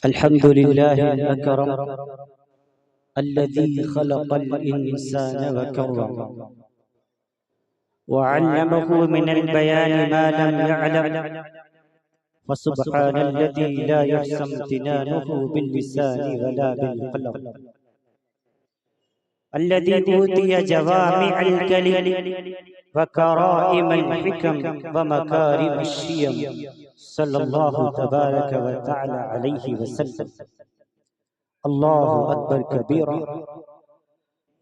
الحمد لله الأكرم الذي خلق الإنسان وكرم وعلمه من البيان ما لم يعلم، فسبحان الذي لا يحصى امتنانه باللسان ولا بالقلم، الذي أوتي جوامع الكلم وكرائم الحكم ومكارم الشيم، صلى الله تبارك وتعالى عليه وسلم. الله أكبر كبيرا،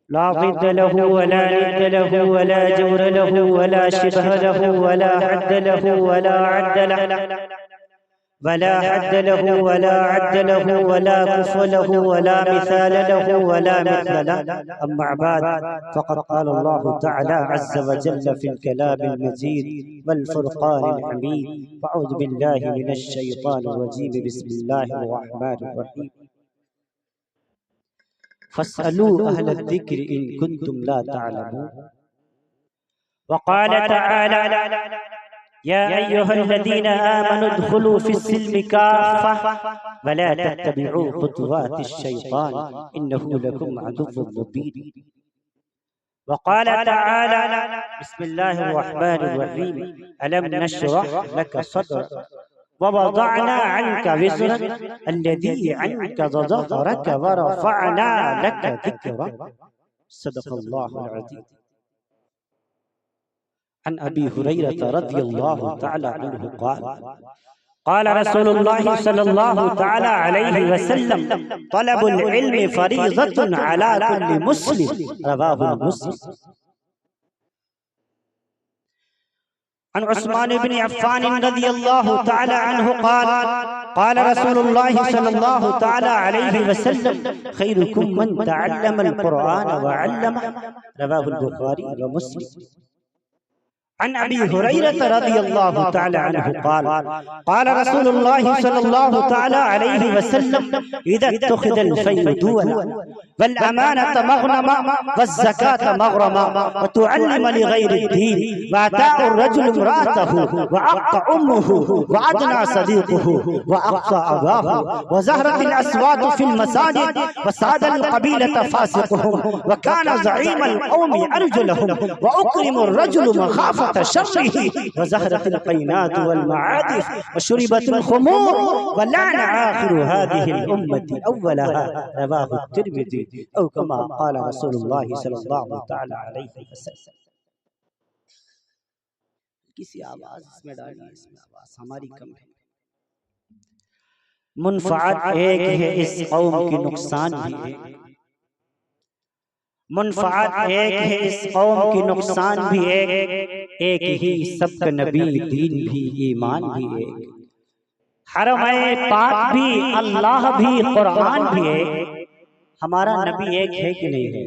لا ضد له ولا ند له ولا جور له ولا شبه له ولا حد له ولا عد له ولا حد له ولا عد له ولا كف له ولا مثال له ولا مثل له. أما بعد، فقد قال الله تعالى عز وجل في الكلام المجيد والفرقان الحميد: أعوذ بالله من الشيطان الرجيم، بسم الله الرحمن الرحيم. فاسألوا أهل الذكر إن كنتم لا تعلمون. وقال تعالى: يا أيها الذين آمنوا ادخلوا في السلم كافة ولا تتبعوا خطوات الشيطان إنه لكم عدو مبين. وقال تعالى: بسم الله الرحمن الرحيم: ألم نشرح لك صدرك ووضعنا عنك وزرك الذي عنك ظهرك ورفعنا لك ذكرك. صدق الله العظيم. عن أبي هريرة رضي الله تعالى عنه قال: قال رسول الله صلى الله تعالى عليه وسلم: طلب العلم فريضة على كل مسلم. رواه المسلم. عن عثمان بن عفان رضي الله تعالى عنه قال: قال رسول الله صلى الله تعالى عليه وسلم: خيركم من تعلم القرآن وعلمه. رواه البخاري ومسلم. عن أبي هريرة رضي الله تعالى عنه قال: قال رسول الله صلى الله تعالى عليه وسلم: إذا اتخذ الفيء دولا والأمانة مغنما والزكاة مغرما وتعلم لغير الدين وأتاء الرجل امرأته وعق أمه وأدنى صديقه وأقصى أباه وزهرت الأصوات في المساجد وساد القبيلة فاسقهم وكان زعيم القوم أرجلهم وأكرم الرجل مخافة شره وزهرت القينات والمعادف وشربت الخمور ولعن آخر هذه الأمة أولها. رواه الترمذي أو كما قال رسول الله صلی اللہ تعالی علیہ وسلم. کسی آواز اس میں ڈالی، اس میں آواز ہماری کم ہے. منفعت ایک ہے، اس قوم کی نقصان بھی ہے. منفعت ایک ہے، اس قوم کی نقصان بھی ایک ہی سب کا نبی، دین بھی، ایمان بھی ایک. حرم پاک بھی، اللہ بھی، قرآن بھی ایک. ہمارا نبی ایک ہے کہ نہیں ہے؟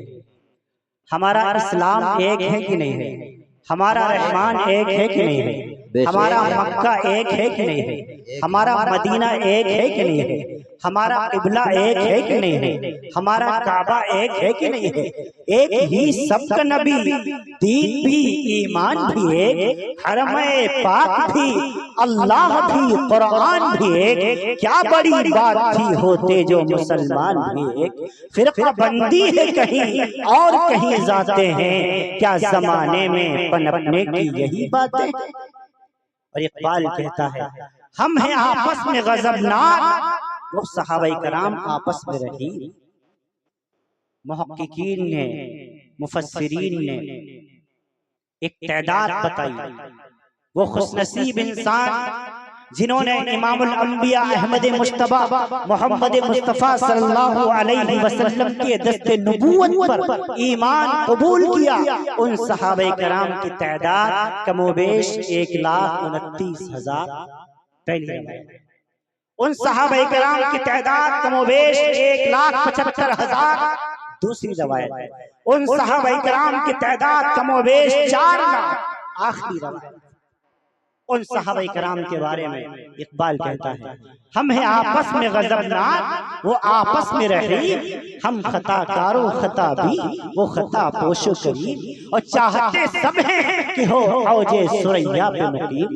ہمارا اسلام ایک ہے کہ نہیں ہے؟ ہمارا رحمان ایک ہے کہ نہیں ہے؟ ہمارا مکہ ایک ہے کہ نہیں ہے؟ ہمارا مدینہ ایک ہے کہ نہیں ہے؟ ہمارا قبلہ ایک ہے کہ نہیں ہے؟ ہمارا کعبہ ایک ہے کہ نہیں ہے؟ ایک ہی سب کا نبی، دین بھی، ایمان بھی ایک، حرم پاک بھی، اللہ بھی، قرآن بھی ایک. کیا بڑی بات تھی ہوتے جو مسلمان بھی ایک. فرقہ بندی ہے کہیں اور کہیں ذاتے ہیں، کیا زمانے میں پنپنے کی یہی باتیں. اور اقبال کہتا ہے: ہم ہیں آپس میں غضبناک، وہ صحابہ کرام آپس میں رہی. محققین نے، مفسرین نے ایک تعداد بتائی. وہ خوش نصیب انسان جنہوں نے امام الانبیاء احمد مجتبی محمد مصطفیٰ صلی اللہ علیہ وسلم کے دست نبوت پر ایمان قبول کیا، ان صحابہ کرام کی تعداد کم و بیش 1,29,000. پہلی روایت. ان صحابہ کرام کی تعداد کم و بیش 1,75,000. دوسری روایت. ان صحابہ کرام کی تعداد کم و بیش 4 لاکھ. آخری روایت. ان صحابہ کرام کے بارے میں اقبال کہتا ہے: ہم ہیں آپس میں غضبناک، وہ آپس میں رحیم. ہم خطا کاروں خطا بھی، وہ خطا پوشو کریم. اور چاہتے سب ہیں کہ ہو اوج ثریا پہ مقیم.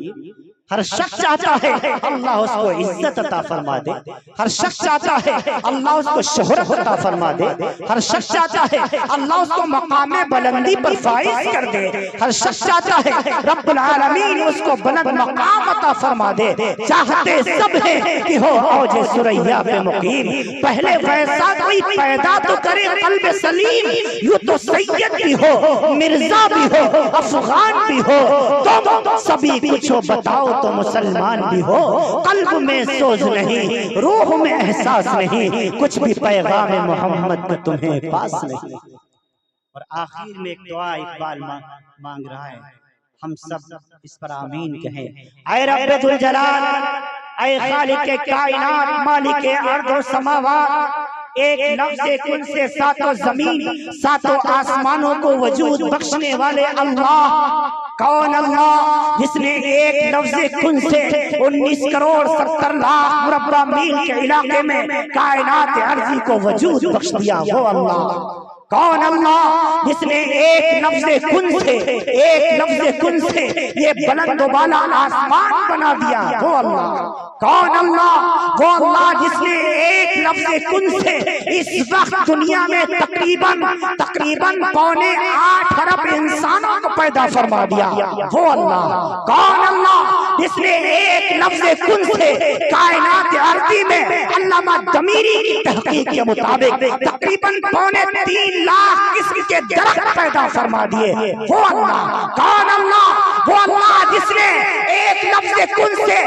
ہر شخص چاہتا ہے اللہ اس کو عزت عطا فرما دے، ہر شخص چاہتا ہے اللہ اس کو شہرت عطا فرما دے، ہر شخص چاہتا ہے اللہ اس کو مقام بلندی پر فائز کر دے، ہر شخص چاہتا ہے رب العالمین اس کو بلند مقام عطا فرما دے۔ چاہتے سب ہیں کہ ہو اوج ثریا پہ مقیم، پہلے ویسا کوئی پیدا تو کرے قلب سلیم، یوں تو سید بھی ہو مرزا بھی ہو افغان بھی ہو تم سبھی کچھ ہو، بتاؤ تو مسلمان بھی ہو، قلب میں سوز نہیں روح میں احساس نہیں، کچھ بھی پیغام محمد کا تمہیں پاس نہیں۔ اور آخر میں ایک دعا اقبال مانگ رہا ہے، ہم سب اس پر آمین کہیں۔ اے رب ذوالجلال، اے خالق کائنات، مالک ارض و سماوات، ایک لفظ کن سے ساتوں زمین ساتوں آسمانوں کو وجود بخشنے والے اللہ، کون اللہ جس نے ایک لفظ کن سے 19 کروڑ 70 لاکھ مربع میل کے علاقے میں کائنات عرضی کو وجود بخش دیا، وہ اللہ۔ کون اللہ جس نے ایک لفظ کن سے یہ بلند و بالا آسمان بنا دیا، وہ اللہ۔ کون اللہ؟ وہ اللہ جس نے ایک لفظ کن سے اس وقت دنیا میں تقریباً 8.25 ارب انسانوں کو پیدا فرما دیا، وہ اللہ۔ کون اللہ جس نے ایک لفظ کن سے کائنات ارضی میں علامہ ضمیری کی تحقیق کے مطابق تقریباً 3.25 لاکھ قسم کے درخت پیدا فرما دیے، وہ اللہ۔ کون اللہ؟ وہ اللہ جس نے ایک لفظ کن سے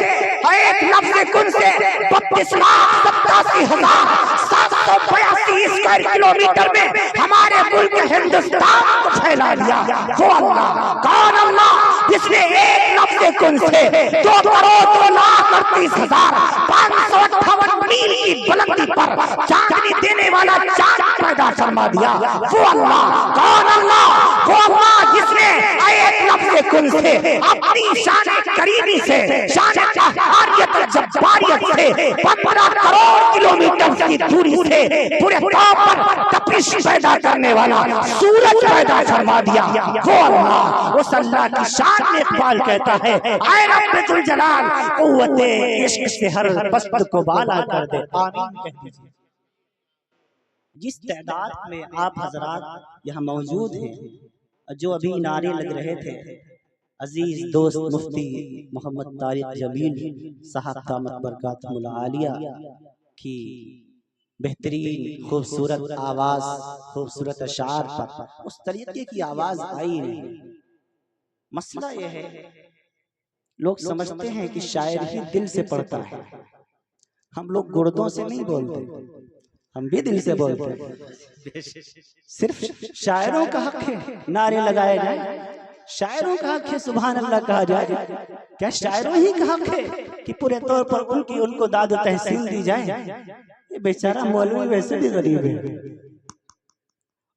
32,87,782 اسکوائر کلومیٹر میں ہمارے ملک ہندوستان کو پھیلا دیا، وہ اللہ۔ کون اللہ جس نے ایک لفظ کن سے 2,02,38,558 میل کی بلندی پر چاندنی دینے والا چاند پیدا فرما دیا، وہ اللہ۔ کون اللہ؟ وہ اللہ جس نے ایک لفظ کن سے اپنی شان کریمی سے، شان قہاریت جباریت سے 15 کروڑ کلومیٹر کی دوری سے پورے طور پر تپش پیدا کرنے والا سورج پیدا فرما دیا، وہ اللہ۔ اس اللہ کی شان میں اقبال کہتا ہے، اے رب ذوالجلال قوت عشق سے ہر پست کو بالا کر دے، آمین کہہ دیجئے۔ جس تعداد میں آپ حضرات یہاں موجود ہیں، جو ابھی نعرے لگ رہے تھے، عزیز دوست مفتی محمد طارق جمیل صاحب دامت برکاتہم العالیہ کی بہترین خوبصورت آواز، خوبصورت اشعار پر اس طریقے کی آواز آئی نہیں۔ مسئلہ یہ ہے، لوگ سمجھتے ہیں کہ شاعر ہی دل سے پڑھتا ہے، ہم لوگ گردوں سے نہیں بولتے، ہم بھی دل سے بولتے ہیں۔ صرف شاعروں کا حق ہے نعرے لگائے جائیں، شاعروں کا حق ہے سبحان اللہ کہا جائے، کیا شاعروں ہی کا حق ہے کہ پورے طور پر ان کو داد و تحسین دی جائے؟ یہ بیچارہ مولوی ویسے بھی غریب ہے،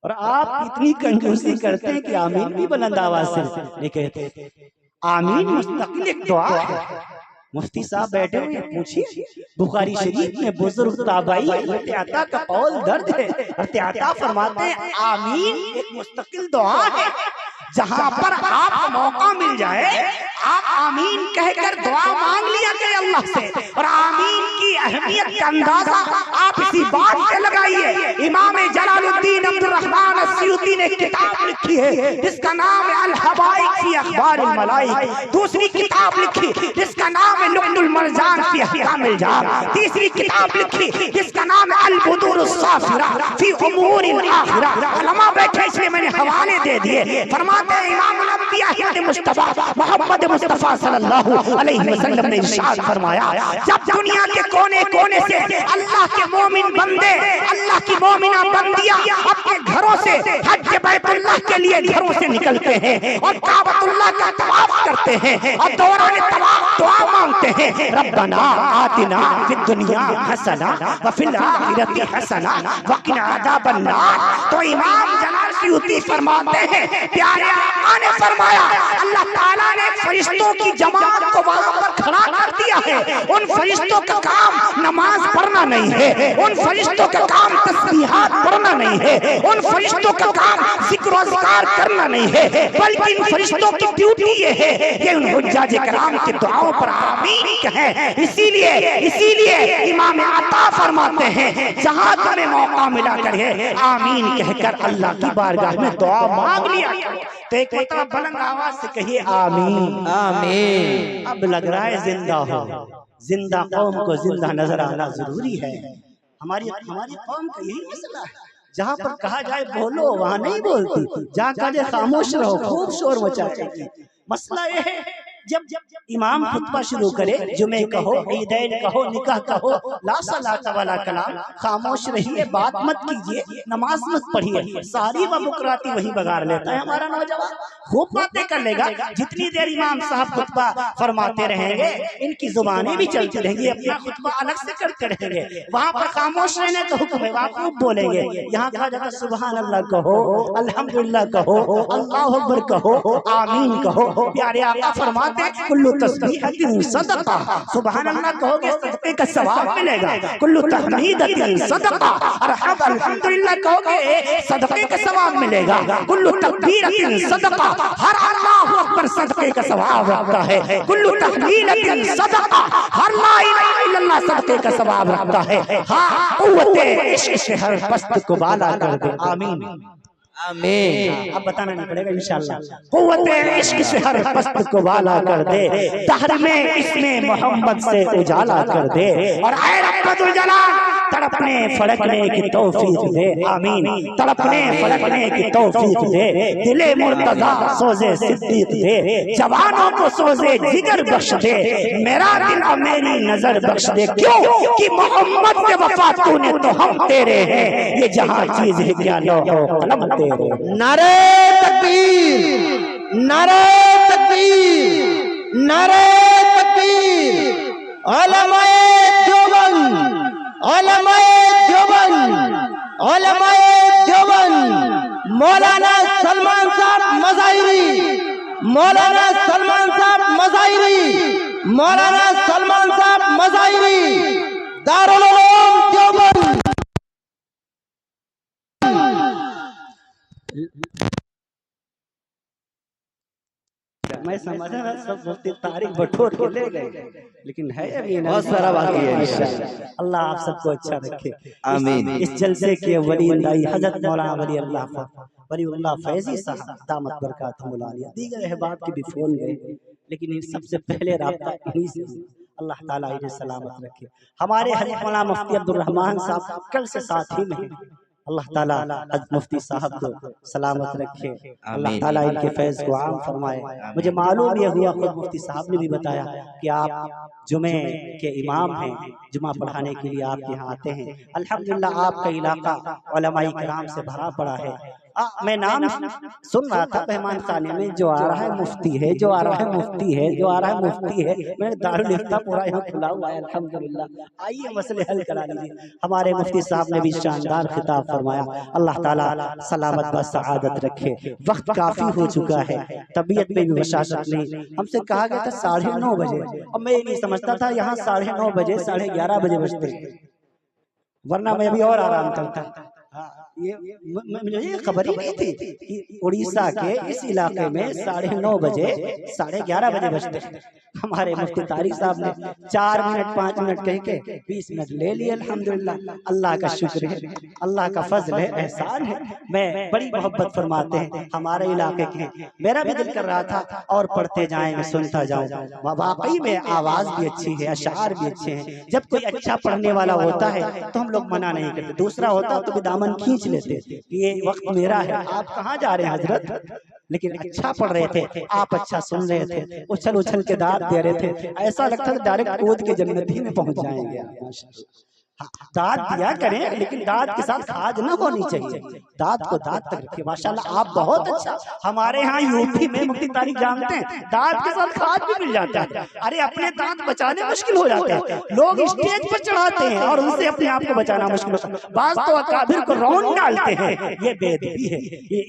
اور آپ اتنی کنجوسی کرتے ہیں کہ آمین بھی بلند آواز سے نہیں کہتے۔ آمین مستقل ایک دعا ہے۔ مفتی صاحب بیٹھے ہوئے پوچھئے، بخاری شریف میں بزرگ تابعی حضرت عطا کا قول درج ہے، حضرت عطا فرماتے ہیں آمین ایک مستقل دعا ہے، جہاں پر آپ کو موقع مل جائے آپ آمین کہہ کر دعا مانگ لیا کرے اللہ سے، اور آمین کی اہمیت کا اندازہ آپ اسی بات سے لگائیے۔ امام جلال الدین عبد الرحمن السیوطی نے کتاب لکھی ہے جس کا نام ہے الحبائق فی اخبار الملائک، دوسری کتاب لکھی جس کا نام ہے لؤلؤ المرجان فی احکام الجان، تیسری کتاب لکھی جس کا نام ہے البدور الصافرہ فی امور الاخرہ۔ علماء بیٹھے اس لیے میں نے حوالے دے دیے۔ فرماتے ہیں امام الانبیاء حضرت مصطفیٰ محمد مصطفیٰ صلی اللہ علیہ وسلم نے ارشاد فرمایا، جب دنیا کے کونے کونے سے اللہ کے مومن بندے، اللہ کی مومنہ بندیاں اپنے گھروں سے حج بیت اللہ کے لیے گھروں سے نکلتے ہیں اور کعبۃ اللہ کا طواف کرتے ہیں اور دوران طواف دعا مانگتے ہیں، ربنا آتنا فی الدنیا حسنہ وفی الآخرۃ حسنہ وقنا عذاب النار، تو امام جلال سیوطی فرماتے ہیں پیارے آقا نے فرمایا اللہ تعالیٰ نے فرشتوں کی جماعت کو وہاں پر کھڑا کر دیا ہے. ان فرشتوں کا کام نماز پڑھنا نہیں ہے, ان فرشتوں کا کام تسبیحات پڑھنا نہیں ہے, ان فرشتوں کا کام ذکر و اذکار کرنا نہیں ہے, بلکہ ان فرشتوں کی ڈیوٹی یہ ہے کہ ان حجاج کرام کی دعاؤں پر آمین کہیں. اسی لیے امام عطا فرماتے ہیں جہاں تمہیں موقع ملا کرے آمین کہہ کر اللہ کی بارگاہ میں دعا مانگ لیا. تو ایک مرتبہ بلند آواز سے کہیے آمین آمین. اب لگ رہا ہے زندہ ہو, زندہ قوم کو زندہ نظر آنا ضروری ہے. ہماری قوم کا یہی مسئلہ ہے, جہاں پر کہا جائے بولو وہاں نہیں بولتی, جہاں کہا جائے خاموش رہو خوب شور مچاتی. مسئلہ یہ ہے جب امام خطبہ شروع کرے, جمعے کہو, عیدین کہو, نکاح کہو, لا صلاۃ ولا کلام, خاموش رہیے, بات مت کیجیے, نماز مت پڑھیے, ساری و بکراتی وہی بگاڑ لیتا ہے. ہمارا نوجوان خوب باتیں کر لے گا, جتنی دیر امام صاحب خطبہ فرماتے رہیں گے ان کی زبانیں بھی چلتی رہیں گی, اپنا خطبہ الگ سے کرتے رہیں گے. وہاں پر خاموش رہنے کا حکم ہے, وہاں خوب بولیں گے. یہاں کہا جاتا سبحان اللہ کہو, الحمدللہ کہو, اللہ اکبر کہو, آمین کہو. پیارے آقا فرماتے کلو تسبیحۃ صدقہ, سبحان اللہ کہو گے صدقے کا ثواب ملے گا. کلو تحمیدۃ صدقہ, اور الحمدللہ کہو گے صدقے کا ثواب ملے گا. کلو تکبیرۃ صدقہ, ہر اللہ اکبر صدقے کا ثواب رکھتا ہے. کلو تحلیلۃ صدقہ, ہر لا الہ الا اللہ صدقے کا ثواب رکھتا ہے. ہاں قوت عشق سے ہر پست کو بالا کر دے. آمین آمین. اب بتانا نہیں پڑے گا انشاءاللہ. قوت عشق سے ہر پست کو بالا کر دے, دہر میں اس میں محمد سے اجالا کر دے, اور اے رب الجلال تڑپنے پھڑکنے کی توفیق دے. آمین. تڑپنے پھڑکنے کی توفیق دے, دل مرتضیٰ سوزے صدیق دے, جوانوں کو سوزے جگر بخش دے, میرا دل اور میری نظر بخش دے. کیوں کہ محمد سے وفا تو نے تو ہم تیرے ہیں, یہ جہاں چیز ہے کیا لوح و قلم تیرے. نعرہ تکبیر, نعرہ تکبیر, نعرہ تکبیر. علماء دیوبند, علماء دیوبند, علماء دیوبند, مولانا سلمان صاحب مظاہری, مولانا سلمان صاحب مظاہری, مولانا سلمان صاحب مظاہری, دارالعلوم دیوبند. میں سمجھا سب مفتی طارق بٹور کے لے گئے, لیکن ہے ابھی بہت سارا باقی ہے انشاءاللہ. اللہ آپ سب کو اچھا رکھے. آمین. اس جلسے کے ولی اللہ حضرت مولانا ولی اللہ فیضی صاحب دامت برکاتہم العالیہ, دیگر احباب کے بھی فون گئے, لیکن ان سب سے پہلے رابطہ انہی سے. اللہ تعالیٰ انہیں سلامت رکھے. ہمارے حضرت مولانا مفتی عبدالرحمن صاحب کل سے ساتھ ہی میں, اللہ تعالیٰ حضرت مفتی صاحب کو سلامت رکھے, اللہ تعالیٰ ان کے فیض کو عام فرمائے. مجھے معلوم یہ ہوا, خود مفتی صاحب نے بھی بتایا کہ آپ جمعے کے امام ہیں, جمعہ پڑھانے کے لیے آپ یہاں آتے ہیں. الحمدللہ آپ کا علاقہ علماء کرام سے بھرا پڑا ہے. میں نام سن رہا تھا مہمان خانے میں, جو آ رہا ہے مفتی ہے, جو آ رہا ہے مفتی ہے, جو آ رہا ہے مفتی ہے. میں دارالفتہ پورا یہاں کھلا ہوا ہے الحمدللہ. آئیے مسئلے حل کرا لیجیے. ہمارے مفتی صاحب نے بھی شاندار خطاب فرمایا, اللہ تعالیٰ سلامت و سعادت رکھے. وقت کافی ہو چکا ہے, طبیعت میں بھی بشاشت نہیں. ہم سے کہا گیا تھا 9:30 بجے, اب میں یہ نہیں سمجھتا تھا یہاں 9:30 بجے 11:30 بجے بجتے, ورنہ میں ابھی اور آرام کرتا. مجھے یہ خبر ہی نہیں تھی کہ اڑیسہ کے اس علاقے میں 9:30 بجے 11:30 بجے بجتے. ہمارے مفتی طارق صاحب نے 4 منٹ 5 منٹ کہہ کے 20 منٹ لے لیے. الحمدللہ اللہ کا شکر ہے, اللہ کا فضل ہے, احسان ہے. میں بڑی محبت فرماتے ہیں, ہمارے علاقے کے ہیں. میرا بھی دل کر رہا تھا اور پڑھتے جائیں, میں سنتا جاؤں. واقعی میں آواز بھی اچھی ہے, اشعار بھی اچھے ہیں. جب کوئی اچھا پڑھنے والا ہوتا ہے تو ہم لوگ منع نہیں کرتے, دوسرا ہوتا تو بھی دامن کھینچ لیتے کہ یہ وقت میرا ہے, آپ کہاں جا رہے ہیں حضرت. لیکن اچھا پڑھ رہے تھے, آپ اچھا سن رہے تھے, اچھل اچھل کے داد دے رہے تھے, ایسا لگتا تھا ڈائریکٹ کود کے جنت ہی میں پہنچ جائیں گے. داد دیا کریں لیکن داد کے ساتھ کھاج نہ ہونی چاہیے، داد کو داد تک رکھیں۔ ماشاءاللہ آپ بہت اچھا، ہمارے ہاں یوپی میں مفتی طارق جانتے ہیں داد کے ساتھ کھاج بھی مل جاتا ہے۔ ارے اپنے دانت بچانے مشکل ہو جاتے ہیں، لوگ اسٹیج پر چڑھاتے ہیں اور ان سے اپنے آپ کو بچانا مشکل ہوتا ہے، بعض تو اکابر کو رون ڈالتے ہیں، یہ بے ادبی ہے،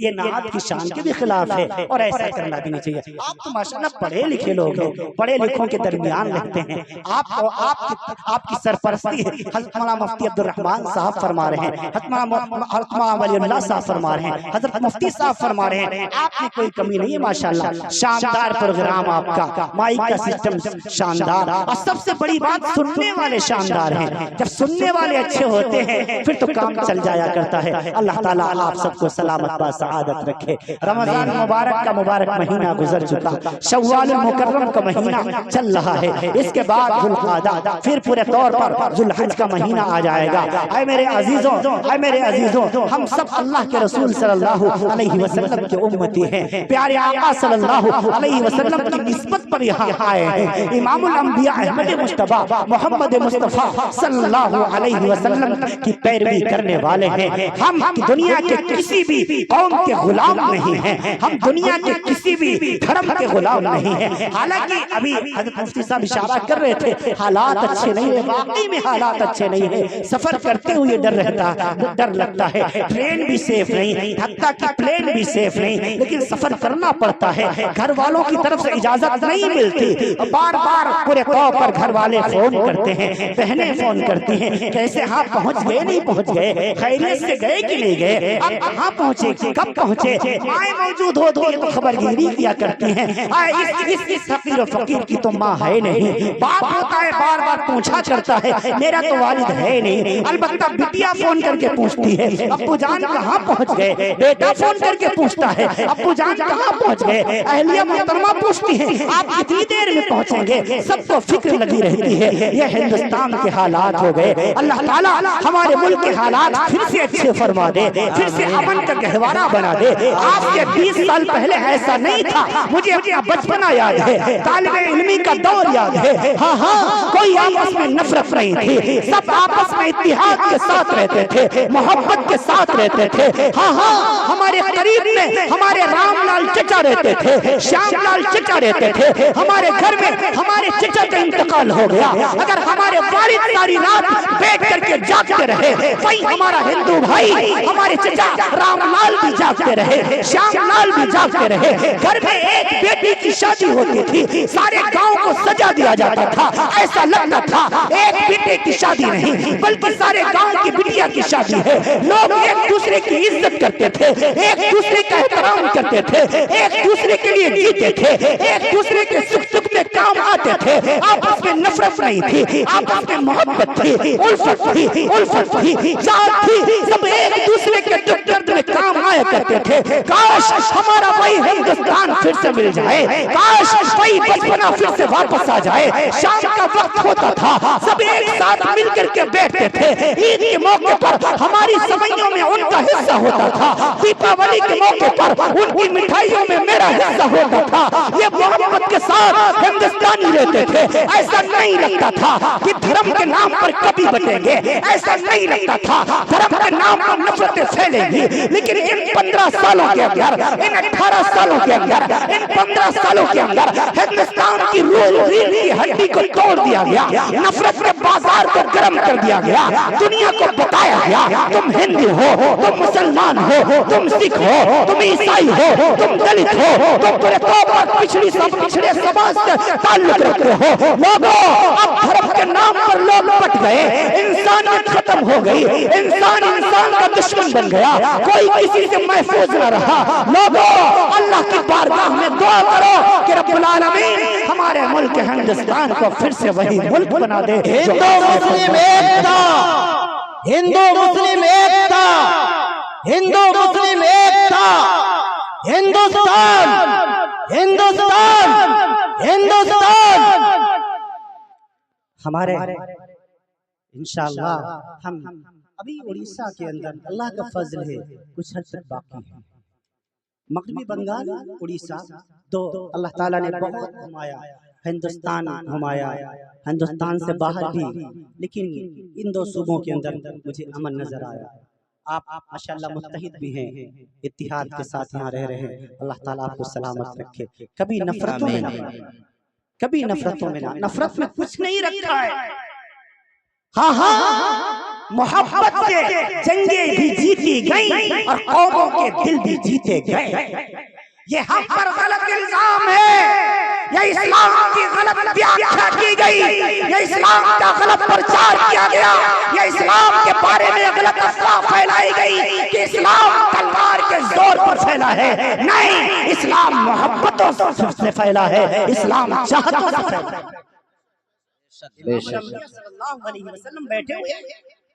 یہ نعت کی شان کے بھی خلاف ہے اور ایسا کرنا بھی نہیں چاہیے۔ آپ تو ماشاءاللہ پڑھے لکھے لوگ ہیں، پڑھے لکھوں کے درمیان رہتے ہیں، آپ کی سرپرستی ہے۔ حضرت مولانا مفتی عبد الرحمن صاحب فرما رہے ہیں، حضرت مولانا ولی اللہ صاحب فرما رہے ہیں، حضرت مفتی صاحب فرما رہے ہیں، آپ میں کوئی کمی نہیں ہے ماشاءاللہ، شاندار پروگرام آپ کا، مائک کا سسٹم شاندار، اور سب سے بڑی بات سننے والے شاندار ہیں۔ جب سننے والے اچھے ہوتے ہیں پھر تو کام چل جایا کرتا ہے۔ اللہ تعالیٰ آپ سب کو سلامت با سعادت رکھے۔ رمضان مبارک کا مبارک مہینہ گزر چکا، شوال المکرم کا مہینہ چل رہا ہے، اس کے بعد ذوالقعدہ، پھر پورے طور پر ذوالحج کا مہینہ آ جائے گا۔ اے میرے عزیزوں، اے میرے عزیزوں، ہم سب اللہ کے رسول صلی اللہ علیہ وسلم کے امتی ہیں، پیارے آقا صلی اللہ علیہ وسلم کی نسبت پر یہاں آئے ہیں، امام الانبیاء احمد مجتبی محمد مصطفیٰ صلی اللہ علیہ وسلم کی پیروی کرنے والے ہیں۔ ہم دنیا کے کسی بھی قوم کے غلام نہیں ہیں، ہم دنیا کے کسی بھی دھرم کے غلام نہیں ہیں۔ حالانکہ ابھی حضرت مفتی صاحب اشارہ کر رہے تھے حالات اچھے نہیں ہیں، واقعی میں حالات اچھے نہیں ہیں، سفر کرتے ہوئے ڈر لگتا ہے، ٹرین بھی سیف نہیں، حتیٰ کہ پلین بھی سیف نہیں، لیکن سفر کرنا پڑتا ہے، گھر والوں کی طرف سے اجازت نہیں ملتی، بار بار پورے طور پر گھر والے فون کرتے ہیں، بہنیں فون کرتی ہیں، کیسے ہاں پہنچ گئے نہیں پہنچ گئے، خیریت سے گئے کہ نہیں گئے، اب کہاں پہنچے کب پہنچے، مائیں موجود ہوتی ہیں تو خبرگیری کیا کرتی ہیں، اس فقیر و فقیر کی تو ماں ہے نہیں، باپ ہوتا ہے بار بار پوچھا کرتا ہے میرا تو والد ہے نہیں، البتہ بٹیا فون کر کے پوچھتی ہے ابو جان کہاں پہنچ گئے، بیٹا فون کر کے پوچھتا ہے ابو جان کہاں پہنچ گئے، اہلیہ محترمہ پوچھتی ہیں آپ کتنی دیر میں پہنچیں گے، سب کو فکر لگی رہتی ہے۔ یہ ہندوستان کے حالات ہو گئے، اللہ تعالیٰ ہمارے ملک کے حالات پھر سے اچھے فرما دے، پھر سے امن کا گہوارہ بنا دے۔ آج سے 20 سال پہلے ایسا نہیں تھا، مجھے اپنا بچپنا یاد ہے، طالب علمی کا دور یاد ہے، ہاں کوئی آپس میں نفرت نہیں تھی، سب آپس میں اتحاد کے ساتھ رہتے تھے، محبت کے ساتھ رہتے تھے، ہاں ہمارے قریب میں ہمارے رام لال چچا رہتے تھے، شیام لال چچا رہتے تھے، ہمارے گھر میں ہمارے چچا کا انتقال ہو گیا، اگر ہمارے والد ساری رات بیٹھ کر کے جاگتے رہے، وہی ہمارا ہندو بھائی ہمارے چچا رام لال بھی جاگتے رہے، شیام لال بھی جاگتے رہے، گھر میں ایک بیٹی کی شادی ہوتی تھی سارے گاؤں کو سجا دیا جاتا تھا، ایسا لگتا تھا ایک بیٹے کی شادی نہیں بلکہ سارے گاؤں کی بٹیا کی شادی ہے، لوگ ایک دوسرے کی عزت کرتے تھے، ایک دوسرے کا احترام کرتے تھے، ایک دوسرے کے لیے جیتے تھے، ایک دوسرے کے سکھ دکھ میں کام آتے تھے، آپس میں نفرت نہیں تھی، آپس میں محبت تھی، الفت تھی، ذات تھی، سب ایک دوسرے کے دکھ درد میں کام آیا کرتے تھے۔ کاش ہمارا وہی ہندوستان پھر سے مل جائے، کاش وہی بچپنا پھر سے واپس آ جائے، شام کا وقت ہوتا تھا سب ایک ساتھ مل کر کے بیٹھتے تھے، عید کے موقع پر ہماری سوئیوں میں ان کا حصہ ہوتا تھا، دیپاولی کے موقع پر ان کی مٹھائیوں میں میرا حصہ ہوتا تھا، یہ محبت کے ساتھ ہندوستانی رہتے تھے، ایسا نہیں لگتا تھا کہ دھرم کے نام پر کبھی بٹیں گے، ایسا نہیں لگتا تھا دھرم کے نام پر نفرتیں پھیلیں گی، لیکن ان 15 سالوں کے اندر، ان 18 سالوں کے اندر، ان 15 سالوں کے اندر ہندوستان کی روح کی ہڈی کو توڑ دیا گیا، نفرت کے بازار کو گرم کر دیا گیا، دنیا کو بتایا گیا تم ہندو ہو، تم مسلمان ہو، تم سکھ ہو، تم عیسائی ہو، تم دلت ہو، تم پورے طور پر پچھڑے سماج سے تعلق رکھتے ہو، لوگوں اب دھرم کے نام پر لوگ پٹ گئے، انسانیت ختم ہو گئی، انسان کا دشمن بن گیا، کوئی کسی سے محفوظ نہ رہا، لوگوں اللہ کی بارگاہ میں دعا کرو کہ رب العالمین ہمارے ملک ہندوستان کو پھر سے وہی ملک بنا دے۔ ہندو مسلم ایکتا، ہندو مسلم ایکتا، ہندو مسلم ایکتا، ہندوستان، ہندوستان، ہندوستان۔ ہمارے انشاءاللہ ہم ابھی اڑیسہ کے اندر اللہ کا فضل ہے کچھ حد تک باقی ہے، مغربی بنگال اڑیسہ تو اللہ تعالیٰ نے بہت گھمایا، ہندوستان گھمایا، ہندوستان سے باہر بھی، لیکن ان دو صوبوں کے اندر مجھے امن نظر آیا۔ آپ ماشاءاللہ متحد بھی ہیں، اتحاد کے ساتھ یہاں رہ رہے ہیں، اللہ تعالیٰ آپ کو سلامت رکھے، کبھی نفرتوں میں نہ، کبھی نفرتوں میں نہ، نفرت میں کچھ نہیں رکھا ہے، ہاں ہاں محبت سے جنگیں بھی جیتی گئیں اور قوموں کے دل بھی جیتے گئے۔ یہ ہم پر غلط الزام ہے، یہ اسلام کی غلط ویاخیا کی گئی، یہ اسلام کا غلط پرچار کیا گیا، یہ اسلام کے بارے میں غلط افواہ پھیلائی گئی کہ اسلام تلوار کے زور پر پھیلا ہے۔ نہیں، اسلام محبتوں سے پھیلا ہے، اسلام چاہتوں سے پھیلا ہے۔ صلی اللہ علیہ وسلم بیٹھے ہوئے،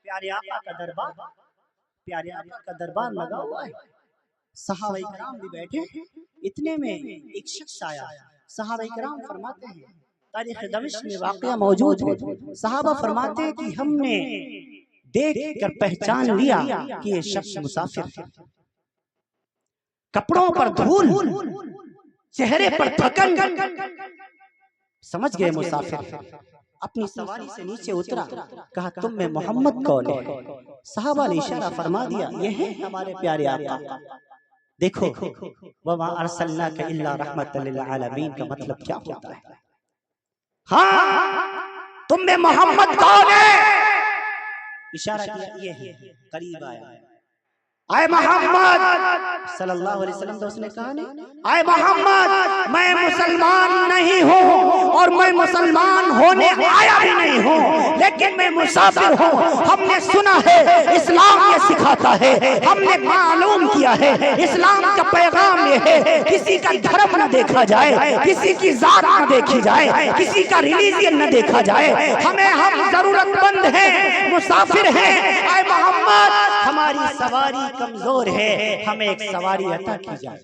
پیارے آقا کا دربار، پیارے آقا کا دربار لگا ہوا ہے، صحابہ کرام بھی بیٹھے، اتنے میں ایک شخص آیا۔ صحابہ کرام فرماتے ہیں، تاریخ دمشق میں واقعہ موجود ہے، صحابہ فرماتے ہیں کہ ہم نے دیکھ کر پہچان لیا کہ یہ شخص مسافر ہے، کپڑوں پر دھول، چہرے پر تھکن، سمجھ گئے مسافر ہے۔ اپنی سواری سے نیچے اترا، کہا تم میں محمد کون ہے؟ صحابہ نے اشارہ فرما دیا، یہ ہے ہمارے پیارے آقا۔ دیکھو وَمَا أَرْسَلْنَاكَ إِلَّا رَحْمَةً لِلْعَالَمِينَ کا مطلب کیا ہوتا ہے؟ ہاں تم میں محمد کون ہے؟ اشارہ کیا، یہ ہے، قریب آیا، اے محمد صلی اللہ علیہ وسلم، تو اس نے کہا نہیں، اے محمد میں مسلمان نہیں ہوں اور میں مسلمان ہونے آیا بھی نہیں ہوں، لیکن میں مسافر ہوں۔ ہم نے سنا ہے اسلام یہ سکھاتا ہے، ہم نے معلوم کیا ہے اسلام کا پیغام یہ ہے، کسی کا دھرم نہ دیکھا جائے، کسی کی ذات نہ دیکھی جائے، کسی کا ریلیجن نہ دیکھا جائے، ہم ضرورت مند ہیں، مسافر ہیں۔ اے محمد ہماری سواری کمزور ہے، ہمیں ایک سواری عطا کی جائے۔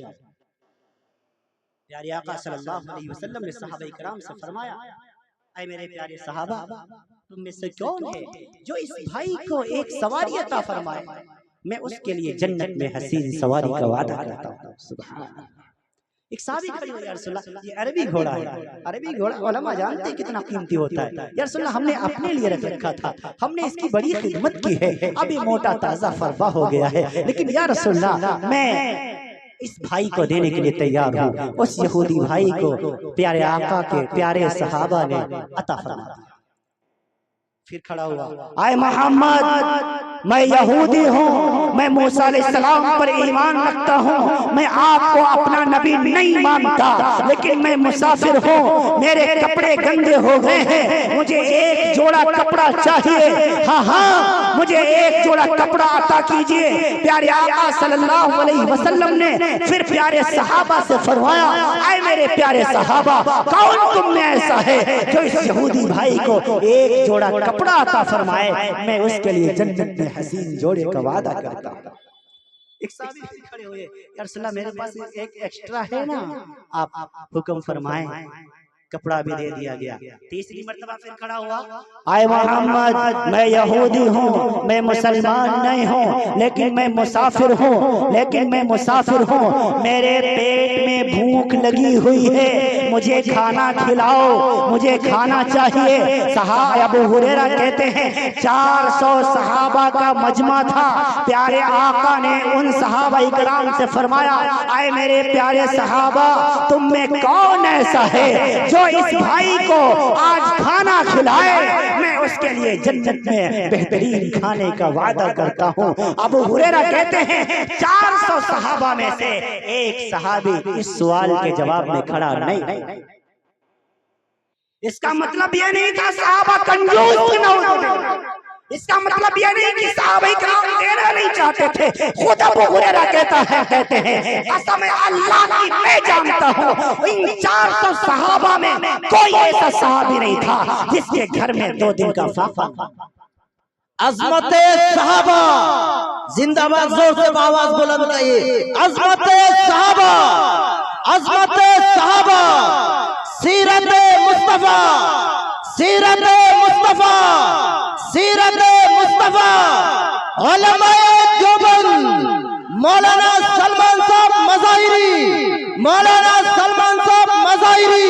پیارے آقا صلی اللہ علیہ وسلم نے صحابہ کرام سے فرمایا، اے میرے پیارے صحابہ، تم میں سے کون ہے جو اس بھائی کو ایک سواری عطا فرمائے؟ میں اس کے لیے جنت میں حسین سواری کا وعدہ کرتا ہوں۔ سبحان اللہ۔ ایک صحابی کھڑی ہوئی، یا رسول اللہ یہ عربی گھوڑا ہے، عربی گھوڑا علماء جانتے ہیں کتنا قیمتی ہوتا ہے، یا رسول اللہ ہم نے اپنے لیے رکھ رکھا تھا، ہم نے اس کی بڑی خدمت کی ہے، اب یہ موٹا تازہ فربا ہو گیا ہے، لیکن یا رسول اللہ میں اس بھائی کو دینے کے لیے تیار ہوں۔ اس یہودی بھائی کو پیارے آقا کے پیارے صحابہ نے عطا فرمایا۔ پھر کھڑا ہوا، اے محمد میں یہودی ہوں، میں موسیٰ علیہ السلام پر ایمان رکھتا ہوں، میں آپ کو اپنا نبی نہیں مانتا، لیکن میں مسافر ہوں، میرے کپڑے گندے ہو گئے ہیں، مجھے ایک جوڑا کپڑا چاہیے، ہاں مجھے ایک جوڑا کپڑا عطا کیجئے۔ پیارے آقا صلی اللہ علیہ وسلم نے پھر پیارے صحابہ سے فرمایا، اے میرے پیارے صحابہ، کون تم میں ایسا ہے جو اس یہودی بھائی کو ایک جوڑا کپڑا عطا فرمائے؟ میں اس کے لیے جنت میں حسین جوڑے کا وعدہ کرتا ہوں۔ ایک صحابی کھڑے ہوئے، یا رسول اللہ میرے پاس ایک ایکسٹرا ہے نا، آپ حکم فرمائیں۔ کپڑا بھی دے دیا گیا۔ تیسری مرتبہ پھر کھڑا ہوا، اے محمد میں یہودی ہوں، میں مسلمان نہیں ہوں، لیکن میں مسافر ہوں، میرے پیٹ میں بھوک لگی ہوئی ہے، مجھے کھانا کھلاؤ، مجھے کھانا چاہیے۔ صحابہ ابو ہریرہ کہتے ہیں 400 صحابہ کا مجمع تھا، پیارے آقا نے ان صحابہ کرام سے فرمایا، اے میرے پیارے صحابہ، تم میں کون ایسا ہے جو اس بھائی کو آج کھانا کھلائے؟ میں اس کے لیے جنت میں بہترین کھانے کا وعدہ کرتا ہوں۔ ابو ہریرہ کہتے ہیں 400 صحابہ میں سے ایک صحابی اس سوال کے جواب میں کھڑا نہیں۔ اس کا مطلب یہ نہیں تھا صحابہ کنجوس نہ ہو، اس کا مطلب یہ نہیں کہ صحابہ کرام دینا نہیں چاہتے تھے۔ خود ابو ہریرہ کہتے ہیں قسم اللہ کی میں جانتا ہوں ان 400 صحابہ میں کوئی ایسا صحابی نہیں تھا جس کے گھر میں 2 دن کا فاقہ۔ عظمت صحابہ زندہ باد، زور سے آواز بلند کیے، عظمت صحابہ، عظمت صحابہ، سیرت مصطفیٰ، سیرت مصطفیٰ، سیرت مصطفیٰ۔ علماء دیوبند مولانا سلمان صاحب مظاہری، مولانا سلمان صاحب مظاہری